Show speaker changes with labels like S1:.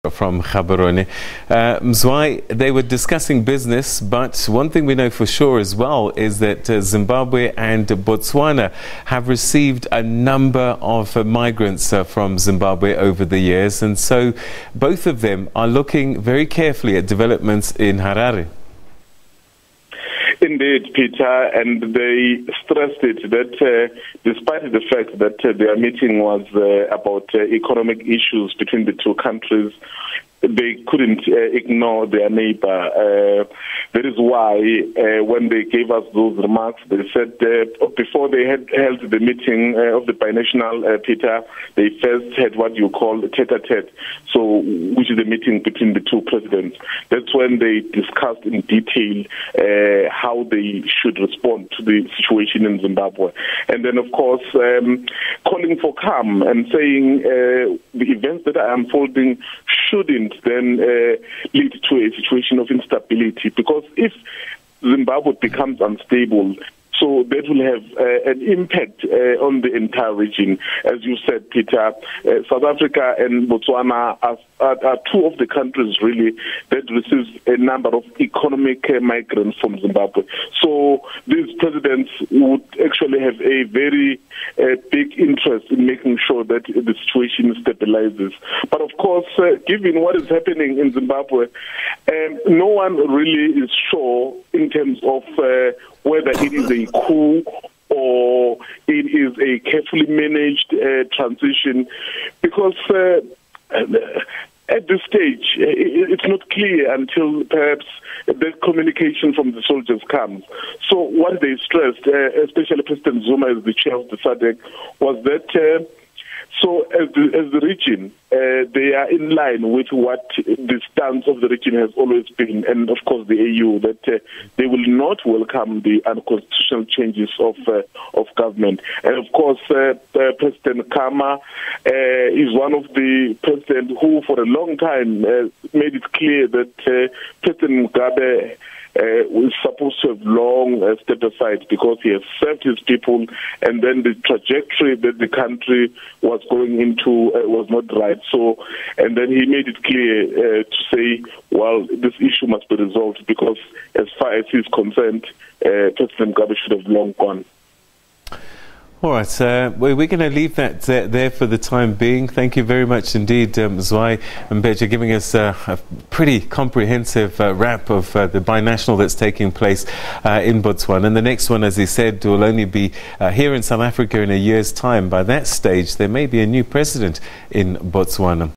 S1: from Gaberone. Mzwai, they were discussing business, but one thing we know for sure as well is that Zimbabwe and Botswana have received a number of migrants from Zimbabwe over the years, and so both of them are looking very carefully at developments in Harare.
S2: Indeed, Peter, and they stressed it that despite the fact that their meeting was about economic issues between the two countries, they couldn't ignore their neighbor. That is why when they gave us those remarks, they said before they had held the meeting of the binational, Peter, they first had what you call tete-a-tete, so which is a meeting between the two presidents. That's when they discussed in detail how they should respond to the situation in Zimbabwe. And then, of course, calling for calm and saying the events that are unfolding shouldn't then lead to a situation of instability, because if Zimbabwe becomes unstable, so that will have an impact on the entire region. As you said, Peter, South Africa and Botswana are two of the countries really that receives a number of economic migrants from Zimbabwe. So these presidents would actually have a very big interest in making sure that the situation stabilizes. But of course, given what is happening in Zimbabwe, no one really is sure in terms of whether it is a coup or it is a carefully managed transition, because at this stage, it's not clear until perhaps the communication from the soldiers comes. So what they stressed, especially President Zuma as the chair of the SADC, was that so as the region, they are in line with what the stance of the region has always been, and of course the AU, that they will not welcome the unconstitutional changes of government. And of course, President Khama is one of the presidents who, for a long time, made it clear that President Mugabe was supposed to have long stepped aside because he has served his people, and then the trajectory that the country was going into was not right. So, and then he made it clear to say, well, this issue must be resolved, because as far as he's concerned, President Mugabe should have long gone.
S1: All right, we're going to leave that there for the time being. Thank you very much indeed, Mzwandile Mbeje, giving us a pretty comprehensive wrap of the binational that's taking place in Botswana. And the next one, as he said, will only be here in South Africa in a year's time. By that stage, there may be a new president in Botswana.